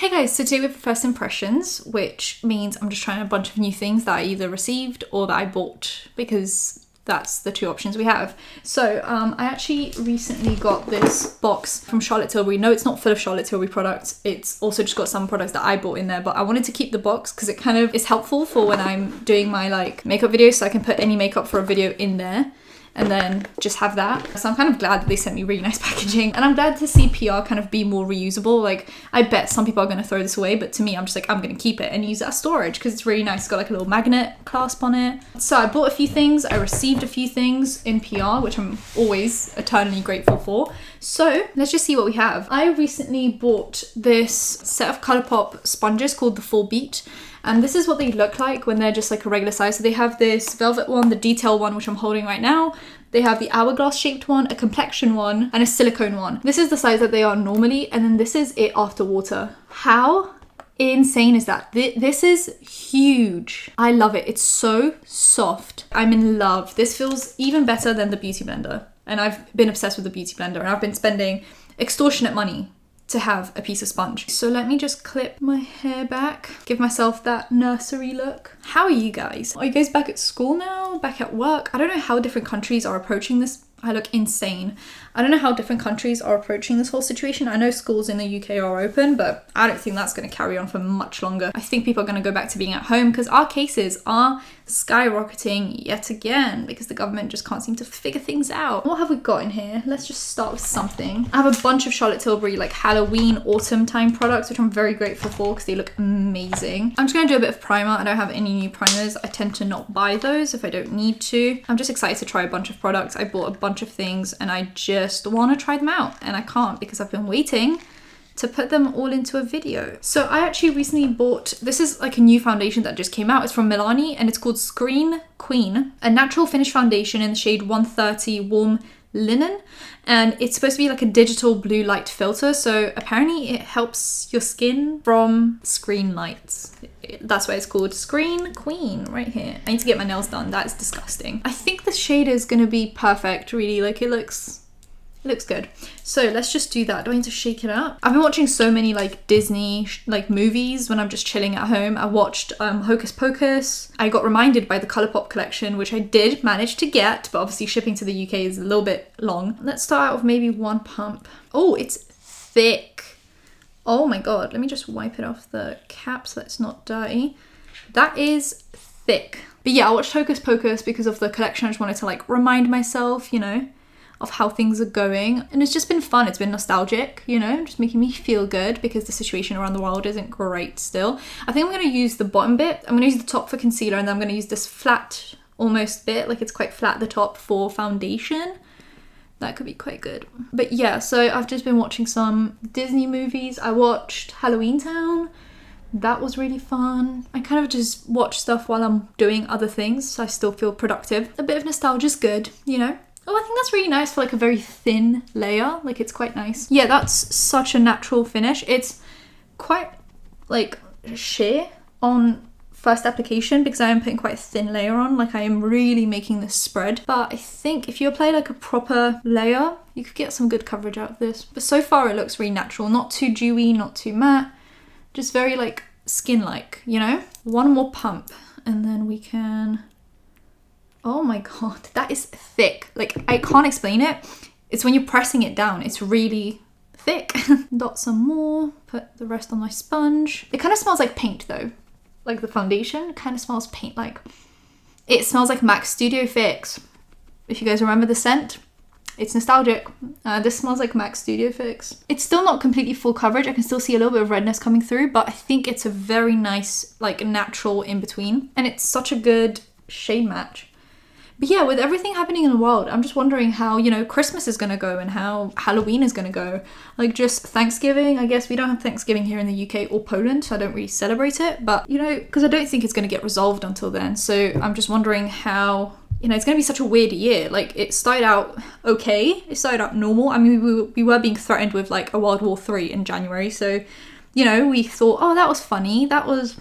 Hey guys, so today we have first impressions, which means I'm just trying a bunch of new things that I either received or that I bought, because that's the two options we have. So I actually recently got this box from Charlotte Tilbury. No, it's not full of Charlotte Tilbury products. It's also just got some products that I bought in there, but I wanted to keep the box because it kind of is helpful for when I'm doing my like makeup videos, so I can put any makeup for a video in there and then just have that. So I'm kind of glad that they sent me really nice packaging, and I'm glad to see PR kind of be more reusable. Like, I bet some people are going to throw this away, but to me, I'm just like, I'm going to keep it and use it as storage because it's really nice. It's got like a little magnet clasp on it. So I bought a few things, I received a few things in PR, which I'm always eternally grateful for. So let's just see what we have. I recently bought this set of Colourpop sponges called the Full Beat. And this is what they look like when they're just like a regular size. So they have this velvet one, the detail one, which I'm holding right now. They have the hourglass shaped one, a complexion one, and a silicone one. This is the size that they are normally, and then this is it after water. How insane is that? This is huge. I love it. It's so soft. I'm in love. This feels even better than the Beauty Blender. And I've been obsessed with the Beauty Blender, and I've been spending extortionate money to have a piece of sponge. So let me just clip my hair back, give myself that nursery look. How are you guys? Are you guys back at school now? Back at work? I don't know how different countries are approaching this. I look insane. I don't know how different countries are approaching this whole situation. I know schools in the UK are open, but I don't think that's going to carry on for much longer. I think people are going to go back to being at home because our cases are skyrocketing yet again because the government just can't seem to figure things out. What have we got in here? Let's just start with something. I have a bunch of Charlotte Tilbury like Halloween autumn time products, which I'm very grateful for because they look amazing. I'm just going to do a bit of primer. I don't have any new primers. I tend to not buy those if I don't need to. I'm just excited to try a bunch of products. I bought a bunch of things and I just want to try them out, and I can't because I've been waiting to put them all into a video. So I actually recently bought, this is like a new foundation that just came out. It's from Milani and it's called Screen Queen, a natural finish foundation in the shade 130 Warm Linen. And it's supposed to be like a digital blue light filter. So apparently it helps your skin from screen lights. That's why it's called Screen Queen right here. I need to get my nails done. That is disgusting. I think the shade is gonna be perfect, really. Like it looks good. So let's just do that. Do I need to shake it up? I've been watching so many like Disney like movies when I'm just chilling at home. I watched Hocus Pocus. I got reminded by the Colourpop collection, which I did manage to get, but obviously shipping to the UK is a little bit long. Let's start out with maybe one pump. Oh, it's thick. Oh my God. Let me just wipe it off the cap so that it's not dirty. That is thick. But yeah, I watched Hocus Pocus because of the collection. I just wanted to like remind myself, you know, of how things are going, and it's just been fun. It's been nostalgic, you know, just making me feel good because the situation around the world isn't great still. I think I'm going to use the bottom bit. I'm going to use the top for concealer, and then I'm going to use this flat almost bit, like it's quite flat at the top, for foundation. That could be quite good. But yeah, so I've just been watching some Disney movies. I watched Halloween Town. That was really fun. I kind of just watch stuff while I'm doing other things, so I still feel productive. A bit of nostalgia's good, you know. Oh, I think that's really nice for like a very thin layer. Like it's quite nice. Yeah, that's such a natural finish. It's quite like sheer on first application because I am putting quite a thin layer on. Like I am really making this spread. But I think if you apply like a proper layer, you could get some good coverage out of this. But so far it looks really natural. Not too dewy, not too matte. Just very like skin-like, you know? One more pump and then we can... Oh my God, that is thick. Like, I can't explain it. It's when you're pressing it down, it's really thick. Dot some more, put the rest on my sponge. It kind of smells like paint though. Like the foundation kind of smells paint-like. It smells like MAC Studio Fix. If you guys remember the scent, it's nostalgic. This smells like MAC Studio Fix. It's still not completely full coverage. I can still see a little bit of redness coming through, but I think it's a very nice, like natural in-between. And it's such a good shade match. But yeah, with everything happening in the world, I'm just wondering how, you know, Christmas is going to go and how Halloween is going to go. Like just Thanksgiving, I guess we don't have Thanksgiving here in the UK or Poland, so I don't really celebrate it. But, you know, because I don't think it's going to get resolved until then. So I'm just wondering how, you know, it's going to be such a weird year. Like it started out okay. It started out normal. I mean, we were being threatened with like a World War III in January. So, you know, we thought, oh, that was funny. That was,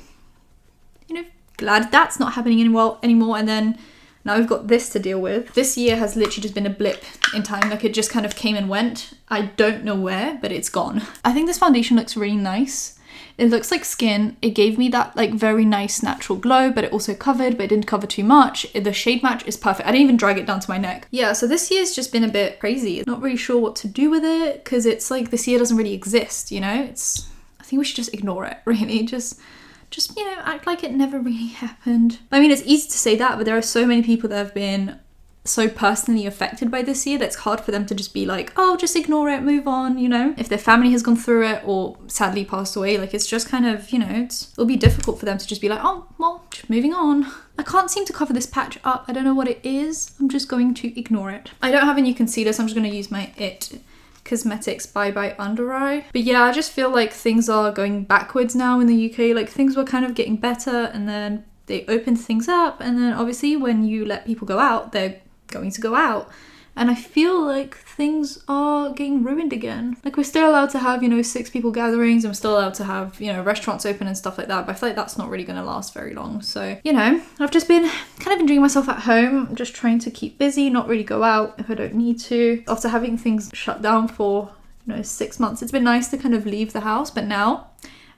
you know, glad that's not happening anymore. And then... now we've got this to deal with. This year has literally just been a blip in time. Like it just kind of came and went. I don't know where, but it's gone. I think this foundation looks really nice. It looks like skin. It gave me that like very nice natural glow, but it also covered, but it didn't cover too much. The shade match is perfect. I didn't even drag it down to my neck. Yeah, so this year's just been a bit crazy. Not really sure what to do with it because it's like this year doesn't really exist, you know? I think we should just ignore it, really. Just you know, act like it never really happened. I mean, it's easy to say that, but there are so many people that have been so personally affected by this year that's hard for them to just be like, oh, just ignore it, move on, you know? If their family has gone through it or sadly passed away, like it's just kind of, you know, it'll be difficult for them to just be like, oh, well, just moving on. I can't seem to cover this patch up. I don't know what it is. I'm just going to ignore it. I don't have a new concealer, so I'm just going to use my IT Cosmetics Bye Bye Under Eye. But yeah, I just feel like things are going backwards now in the UK. Like things were kind of getting better and then they opened things up, and then obviously when you let people go out, they're going to go out, and I feel like things are getting ruined again. Like we're still allowed to have, you know, 6 people gatherings, and we're still allowed to have, you know, restaurants open and stuff like that, but I feel like that's not really going to last very long. So, you know, I've just been kind of enjoying myself at home, just trying to keep busy, not really go out if I don't need to. After having things shut down for, you know, 6 months, it's been nice to kind of leave the house, but now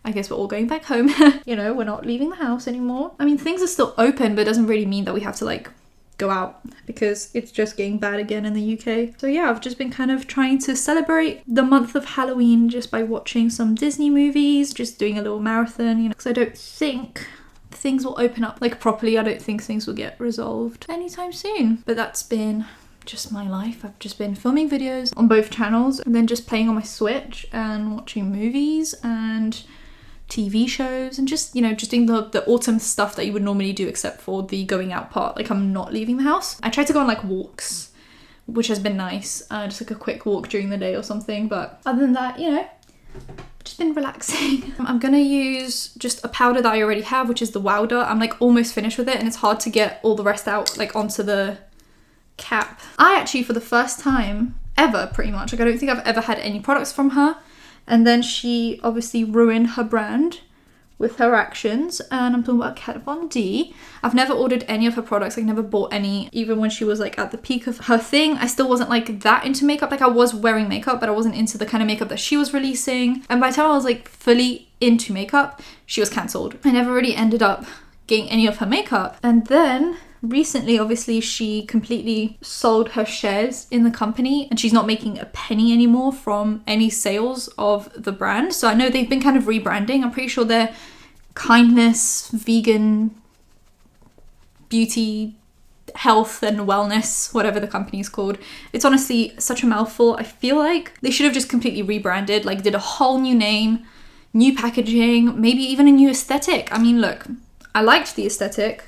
I guess we're all going back home. You know, we're not leaving the house anymore. I mean, things are still open, but it doesn't really mean that we have to like go out because it's just getting bad again in the UK. So yeah, I've just been kind of trying to celebrate the month of Halloween just by watching some Disney movies, just doing a little marathon, you know, because I don't think things will open up like properly. I don't think things will get resolved anytime soon. But that's been just my life. I've just been filming videos on both channels and then just playing on my Switch and watching movies and TV shows and just, you know, just doing the autumn stuff that you would normally do except for the going out part. Like I'm not leaving the house. I try to go on like walks, which has been nice. Just like a quick walk during the day or something. But other than that, you know, just been relaxing. I'm gonna use just a powder that I already have, which is the Wowder. I'm like almost finished with it and it's hard to get all the rest out like onto the cap. I actually, for the first time ever, pretty much, like I don't think I've ever had any products from her. And then she obviously ruined her brand with her actions. And I'm talking about Kat Von D. I've never ordered any of her products. I've never bought any. Even when she was like at the peak of her thing, I still wasn't like that into makeup. Like I was wearing makeup, but I wasn't into the kind of makeup that she was releasing. And by the time I was like fully into makeup, she was cancelled. I never really ended up getting any of her makeup. And then recently, obviously, she completely sold her shares in the company and she's not making a penny anymore from any sales of the brand. So I know they've been kind of rebranding. I'm pretty sure they're Kindness, Vegan, Beauty, Health and Wellness, whatever the company is called. It's honestly such a mouthful. I feel like they should have just completely rebranded, like did a whole new name, new packaging, maybe even a new aesthetic. I mean, look, I liked the aesthetic.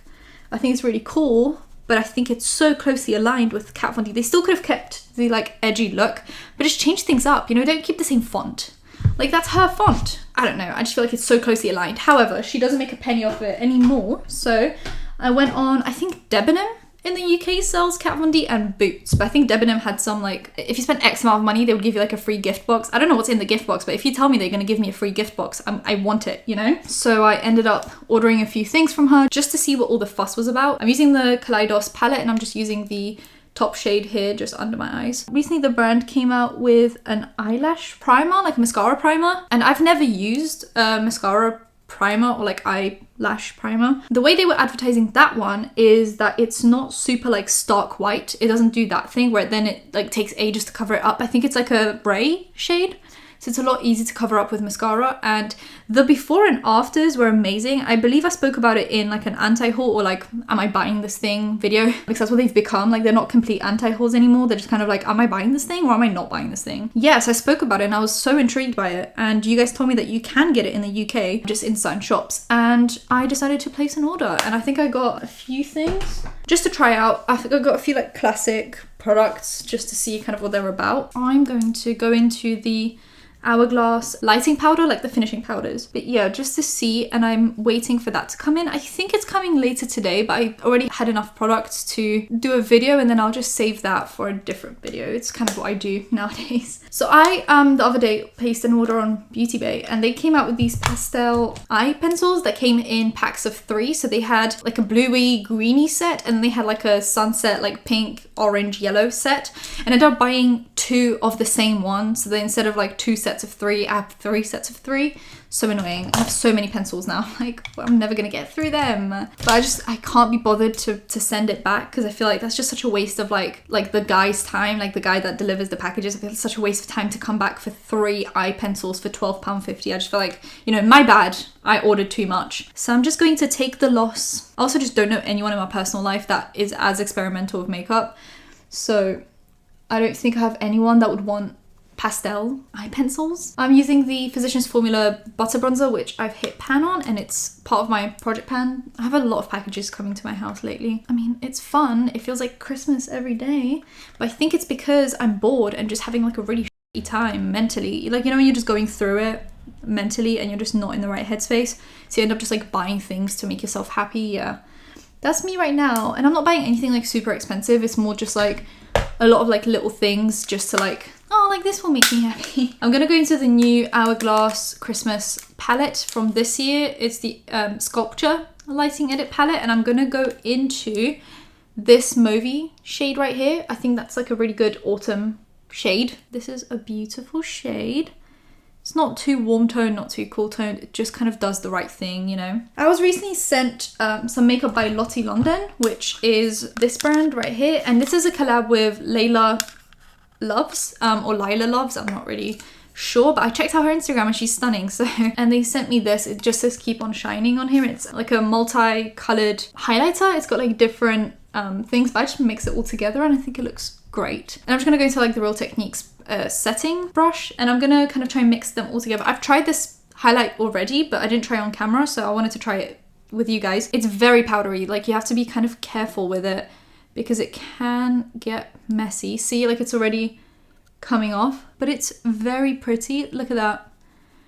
I think it's really cool, but I think it's so closely aligned with Kat Von D. They still could have kept the like edgy look, but just change things up, you know, don't keep the same font. Like that's her font. I don't know, I just feel like it's so closely aligned. However, she doesn't make a penny off it anymore. So I went on, I think Debenham in the UK sells Kat Von D and Boots, but I think Debenham had some like, if you spent X amount of money, they would give you like a free gift box. I don't know what's in the gift box, but if you tell me they're going to give me a free gift box, I want it, you know? So I ended up ordering a few things from her just to see what all the fuss was about. I'm using the Kaleidos palette and I'm just using the top shade here just under my eyes. Recently the brand came out with an eyelash primer, like a mascara primer, and I've never used a mascara primer or like eyelash primer. The way they were advertising that one is that it's not super like stark white. It doesn't do that thing where then it like takes ages to cover it up. I think it's like a gray shade. So it's a lot easier to cover up with mascara, and the before and afters were amazing. I believe I spoke about it in like an anti-haul or like am I buying this thing video, because that's what they've become. Like they're not complete anti-hauls anymore. They're just kind of like, am I buying this thing or am I not buying this thing? Yes, I spoke about it and I was so intrigued by it, and you guys told me that you can get it in the UK just in certain shops, and I decided to place an order, and I think I got a few things just to try out. I think I got a few like classic products just to see kind of what they're about. I'm going to go into the Hourglass lighting powder, like the finishing powders, but yeah, just to see, and I'm waiting for that to come in. I think it's coming later today, but I already had enough products to do a video, and then I'll just save that for a different video. It's kind of what I do nowadays. So I the other day placed an order on Beauty Bay, and they came out with these pastel eye pencils that came in packs of 3. So they had like a bluey greeny set, and they had like a sunset like pink, orange, yellow set, and I ended up buying 2 of the same one. So they, instead of like 2 sets sets of 3. I have 3 sets of 3. So annoying. I have so many pencils now. Like, I'm never gonna get through them. But I can't be bothered to send it back because I feel like that's just such a waste of like the guy's time, like the guy that delivers the packages. I feel it's such a waste of time to come back for 3 eye pencils for £12.50. I just feel like, you know, my bad. I ordered too much. So I'm just going to take the loss. I also just don't know anyone in my personal life that is as experimental with makeup. So I don't think I have anyone that would want pastel eye pencils. I'm using the Physicians Formula Butter Bronzer, which I've hit pan on, and it's part of my project pan. I have a lot of packages coming to my house lately. I mean, it's fun. It feels like Christmas every day. But I think it's because I'm bored and just having like a really shitty time mentally. Like, you know, when you're just going through it mentally and you're just not in the right headspace. So you end up just like buying things to make yourself happy. Yeah, that's me right now. And I'm not buying anything like super expensive. It's more just like a lot of like little things just to like, oh, like this will make me happy. I'm gonna go into the new Hourglass Christmas palette from this year. It's the Sculpture Lighting Edit palette, and I'm gonna go into this mauvey shade right here. I think that's like a really good autumn shade. This is a beautiful shade. It's not too warm toned, not too cool toned. It just kind of does the right thing, you know. I was recently sent some makeup by Lottie London, which is this brand right here. And this is a collab with Layla Loves, or Lila Loves. I'm not really sure, but I checked out her Instagram and she's stunning. So, and they sent me this. It just says Keep On Shining on here. It's like a multi-colored highlighter. It's got like different things, but I just mix it all together and I think it looks great. And I'm just gonna go into like the Real Techniques setting brush, and I'm gonna kind of try and mix them all together. I've tried this highlight already, but I didn't try it on camera, so I wanted to try it with you guys. It's very powdery. Like, you have to be kind of careful with it because it can get messy. See, like it's already coming off, but it's very pretty. Look at that.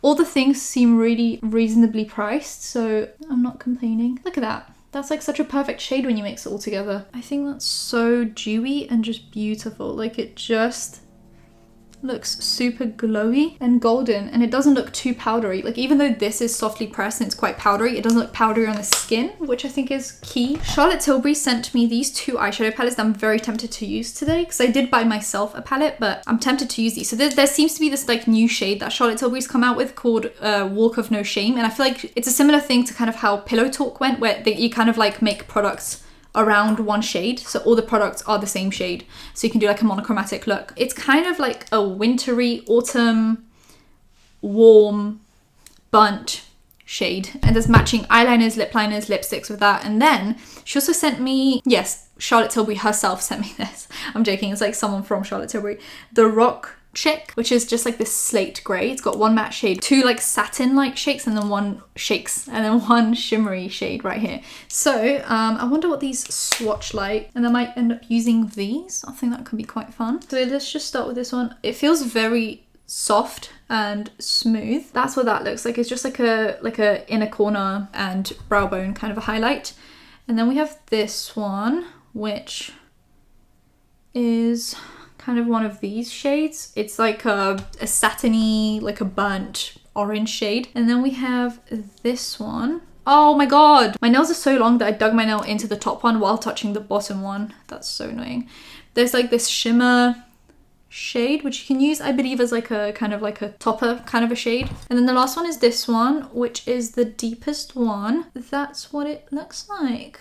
All the things seem really reasonably priced, so I'm not complaining. Look at that. That's like such a perfect shade when you mix it all together. I think that's so dewy and just beautiful. Like, it just looks super glowy and golden, and it doesn't look too powdery. Like, even though this is softly pressed and it's quite powdery, it doesn't look powdery on the skin, which I think is key. Charlotte Tilbury sent me these 2 eyeshadow palettes that I'm very tempted to use today, because I did buy myself a palette, but I'm tempted to use these. So there seems to be this like new shade that Charlotte Tilbury's come out with called Walk of No Shame, and I feel like it's a similar thing to kind of how Pillow Talk went, where you kind of like make products around one shade, so all the products are the same shade, so you can do like a monochromatic look. It's kind of like a wintry, autumn, warm, burnt shade, and there's matching eyeliners, lip liners, lipsticks with that. And then she also sent me, yes, Charlotte Tilbury herself sent me this. I'm joking, it's like someone from Charlotte Tilbury. The Rock Chick, which is just like this slate grey. It's got 1 matte shade, 2 like satin like shakes, and then 1 shimmery shade right here. So I wonder what these swatch like, and I might end up using these. I think that could be quite fun. So let's just start with this one. It feels very soft and smooth. That's what that looks like. It's just like a inner corner and brow bone kind of a highlight. And then we have this one, which is kind of one of these shades. It's like a satiny, like a burnt orange shade. And then we have this one. Oh my god, my nails are so long that I dug my nail into the top one while touching the bottom one. That's so annoying. There's like this shimmer shade, which you can use, I believe, as like a kind of like a topper kind of a shade. And then the last one is this one, which is the deepest one. That's what it looks like.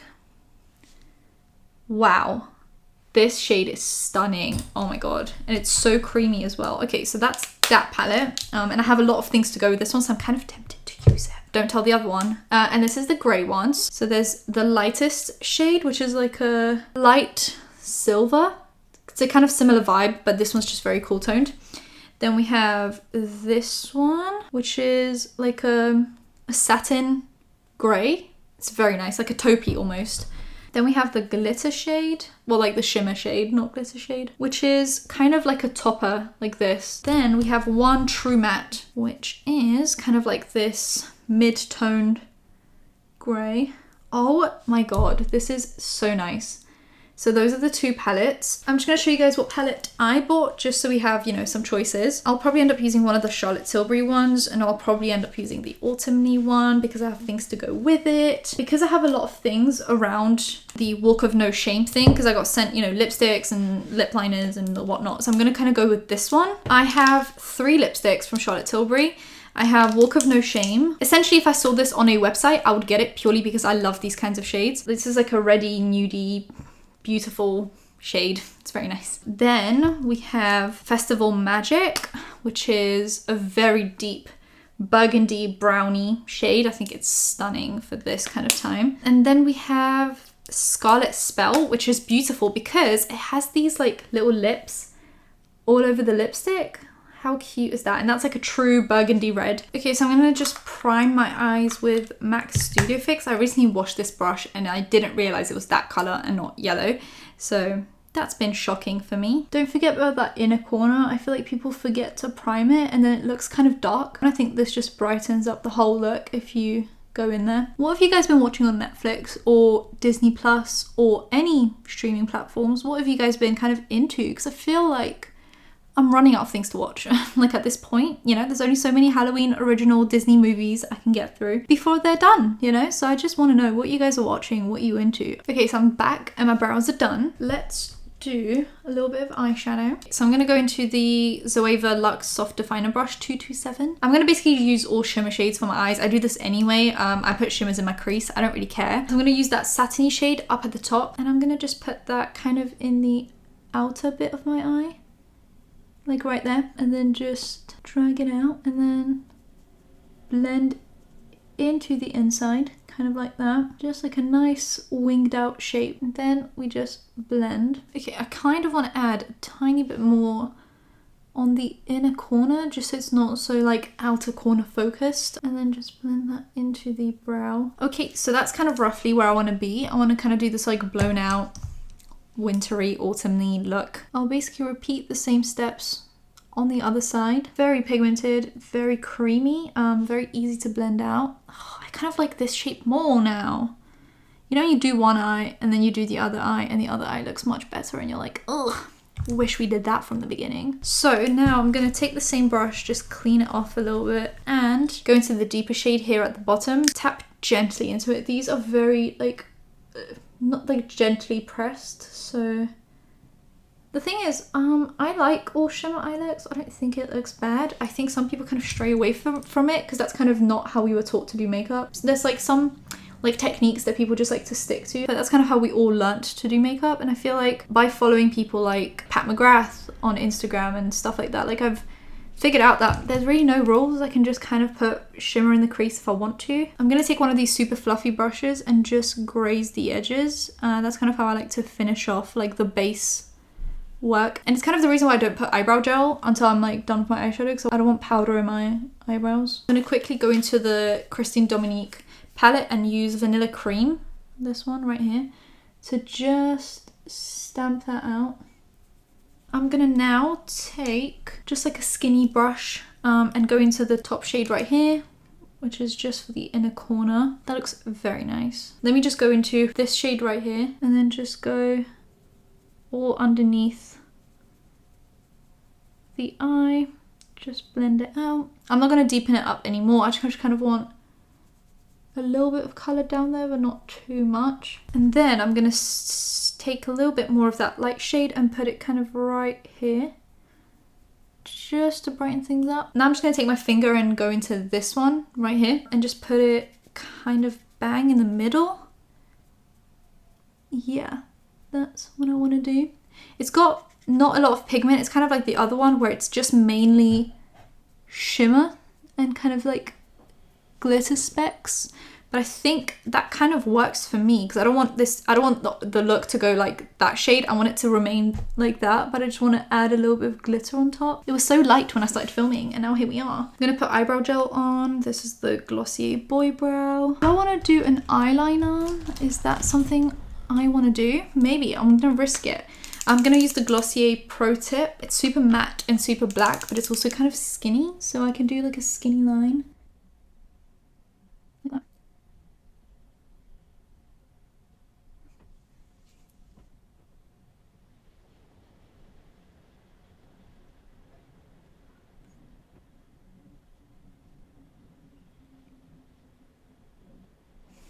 Wow. This shade is stunning. Oh my god. And it's so creamy as well. Okay, so that's that palette. And I have a lot of things to go with this one, so I'm kind of tempted to use it. Don't tell the other one. And this is the grey ones. So there's the lightest shade, which is like a light silver. It's a kind of similar vibe, but this one's just very cool toned. Then we have this one, which is like a satin grey. It's very nice, like a taupey almost. Then we have the glitter shade, well, like the shimmer shade, not glitter shade, which is kind of like a topper like this. Then we have one true matte, which is kind of like this mid-toned grey. Oh my god, this is so nice. So those are the two palettes. I'm just going to show you guys what palette I bought just so we have, you know, some choices. I'll probably end up using one of the Charlotte Tilbury ones, and I'll probably end up using the autumny one because I have things to go with it. Because I have a lot of things around the Walk of No Shame thing, because I got sent, you know, lipsticks and lip liners and whatnot. So I'm going to kind of go with this one. I have 3 lipsticks from Charlotte Tilbury. I have Walk of No Shame. Essentially, if I saw this on a website, I would get it purely because I love these kinds of shades. This is like a reddy, nudie, beautiful shade. It's very nice. Then we have Festival Magic, which is a very deep burgundy brownie shade. I think it's stunning for this kind of time. And then we have Scarlet Spell, which is beautiful because it has these like little lips all over the lipstick. How cute is that? And that's like a true burgundy red. Okay, so I'm gonna just prime my eyes with MAC Studio Fix. I recently washed this brush and I didn't realize it was that color and not yellow. So that's been shocking for me. Don't forget about that inner corner. I feel like people forget to prime it and then it looks kind of dark. And I think this just brightens up the whole look if you go in there. What have you guys been watching on Netflix or Disney Plus or any streaming platforms? What have you guys been kind of into? Because I feel like I'm running out of things to watch. Like at this point, you know, there's only so many Halloween original Disney movies I can get through before they're done, you know? So I just want to know what you guys are watching, what you into. Okay, so I'm back and my brows are done. Let's do a little bit of eyeshadow. So I'm going to go into the Zoeva Luxe Soft Definer Brush 227. I'm going to basically use all shimmer shades for my eyes. I do this anyway. I put shimmers in my crease. I don't really care. So I'm going to use that satiny shade up at the top and I'm going to just put that kind of in the outer bit of my eye. Like right there, and then just drag it out and then blend into the inside, kind of like that. Just like a nice winged out shape. And then we just blend. Okay, I kind of want to add a tiny bit more on the inner corner, just so it's not so like outer corner focused. And then just blend that into the brow. Okay, so that's kind of roughly where I want to be. I want to kind of do this like blown out wintry, autumny look. I'll basically repeat the same steps on the other side. Very pigmented, very creamy, very easy to blend out. Oh, I kind of like this shape more now. You know, you do one eye and then you do the other eye and the other eye looks much better and you're like, ugh, wish we did that from the beginning. So now I'm going to take the same brush, just clean it off a little bit and go into the deeper shade here at the bottom. Tap gently into it. These are very like not like gently pressed, so the thing is I like all shimmer eye looks. I don't think it looks bad. I think some people kind of stray away from it because that's kind of not how we were taught to do makeup. So there's like some like techniques that people just like to stick to, but that's kind of how we all learnt to do makeup. And I feel like by following people like Pat McGrath on Instagram and stuff like that, like I've figured out that there's really no rules. I can just kind of put shimmer in the crease if I want to. I'm going to take one of these super fluffy brushes and just graze the edges. That's kind of how I like to finish off like the base work. And it's kind of the reason why I don't put eyebrow gel until I'm like done with my eyeshadow, because I don't want powder in my eyebrows. I'm going to quickly go into the Christine Dominique palette and use Vanilla Cream, this one right here, to just stamp that out. I'm gonna now take just like a skinny brush and go into the top shade right here, which is just for the inner corner. That looks very nice. Let me just go into this shade right here and then just go all underneath the eye. Just blend it out. I'm not gonna deepen it up anymore. I just kind of want a little bit of color down there, but not too much. And then I'm gonna take a little bit more of that light shade and put it kind of right here, just to brighten things up. Now I'm just gonna take my finger and go into this one right here and just put it kind of bang in the middle. Yeah, that's what I want to do. It's got not a lot of pigment. It's kind of like the other one where it's just mainly shimmer and kind of like glitter specks, but I think that kind of works for me because I don't want the look to go like that shade. I want it to remain like that, but I just want to add a little bit of glitter on top. It was so light when I started filming and now here we are. I'm gonna put eyebrow gel on. This is the Glossier Boy Brow. Do I want to do an eyeliner? Is that something I want to do? Maybe. I'm gonna risk it. I'm gonna use the Glossier Pro Tip. It's super matte and super black, but it's also kind of skinny, so I can do like a skinny line.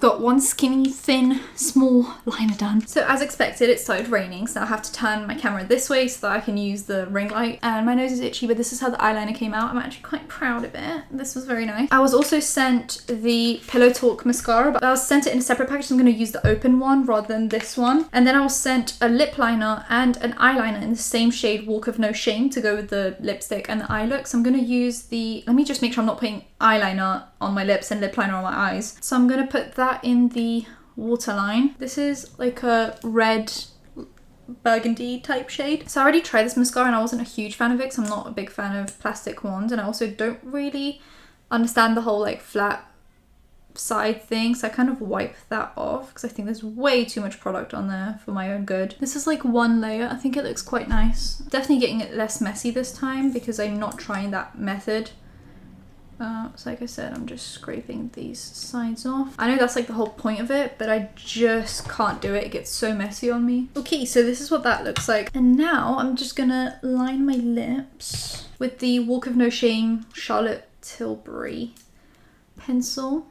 Got one skinny, thin, small liner done. So as expected, it started raining, so I have to turn my camera this way so that I can use the ring light. And my nose is itchy, but this is how the eyeliner came out. I'm actually quite proud of it. This was very nice. I was also sent the Pillow Talk mascara, but I was sent it in a separate package, so I'm going to use the open one rather than this one. And then I was sent a lip liner and an eyeliner in the same shade, Walk of No Shame, to go with the lipstick and the eye look. So I'm going to use the, let me just make sure I'm not putting eyeliner on my lips and lip liner on my eyes. So I'm going to put that in the waterline. This is like a red burgundy type shade. So I already tried this mascara and I wasn't a huge fan of it because I'm not a big fan of plastic ones, and I also don't really understand the whole like flat side thing, so I kind of wipe that off because I think there's way too much product on there for my own good. This is like one layer. I think it looks quite nice. Definitely getting it less messy this time because I'm not trying that method. So like I said, I'm just scraping these sides off. I know that's like the whole point of it, but I just can't do it. It gets so messy on me. Okay, so this is what that looks like. And now I'm just gonna line my lips with the Walk of No Shame Charlotte Tilbury pencil.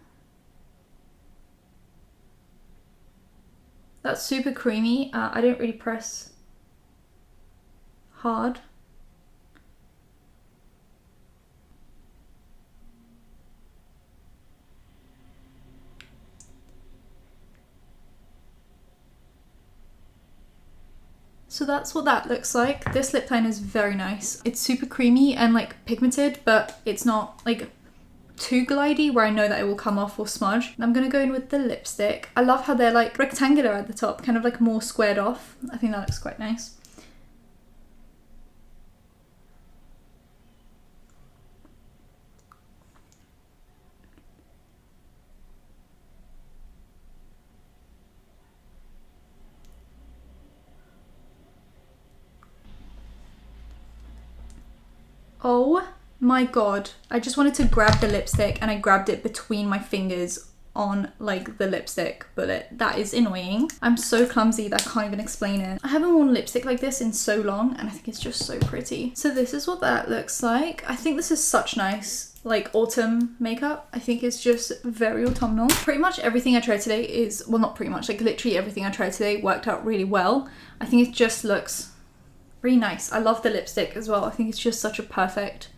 That's super creamy. I don't really press hard. So that's what that looks like. This lip liner is very nice. It's super creamy and like pigmented, but it's not like too glidey where I know that it will come off or smudge. I'm gonna go in with the lipstick. I love how they're like rectangular at the top, kind of like more squared off. I think that looks quite nice. Oh my god, I just wanted to grab the lipstick and I grabbed it between my fingers on like the lipstick bullet. That is annoying. I'm so clumsy that I can't even explain it. I haven't worn lipstick like this in so long and I think it's just so pretty. So this is what that looks like. I think this is such nice like autumn makeup. I think it's just very autumnal. Pretty much everything I tried today is, well, not pretty much, like literally everything I tried today worked out really well. I think it just looks really nice. I love the lipstick as well. I think it's just such a perfect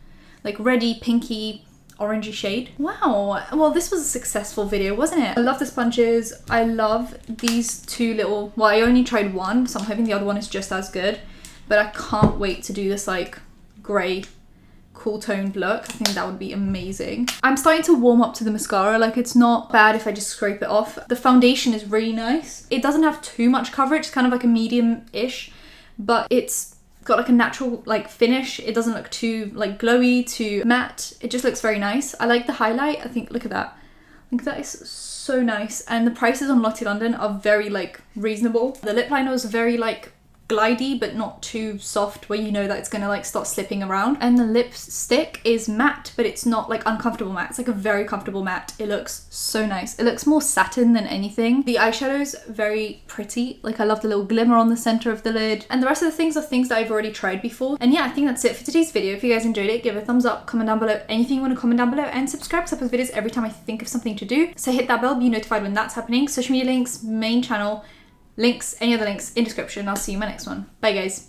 like reddy, pinky, orangey shade. Wow, well this was a successful video, wasn't it? I love the sponges. I love these two little, well I only tried one, so I'm hoping the other one is just as good, but I can't wait to do this like grey cool toned look. I think that would be amazing. I'm starting to warm up to the mascara. Like it's not bad if I just scrape it off. The foundation is really nice. It doesn't have too much coverage. It's kind of like a medium-ish, but it's got like a natural like finish. It doesn't look too like glowy, too matte. It just looks very nice. I like the highlight. I think, look at that. I think that is so nice. And the prices on Lottie London are very like reasonable. The lip liner was very like glidey but not too soft where you know that it's gonna like start slipping around. And the lipstick is matte, but it's not like uncomfortable matte. It's like a very comfortable matte. It looks so nice. It looks more satin than anything. The eyeshadow's very pretty. Like I love the little glimmer on the center of the lid. And the rest of the things are things that I've already tried before. And yeah, I think that's it for today's video. If you guys enjoyed it, give it a thumbs up, comment down below anything you want to comment down below, and subscribe because I post videos every time I think of something to do. So hit that bell, be notified when that's happening. Social media links, main channel, links, any other links in description. I'll see you in my next one. Bye guys.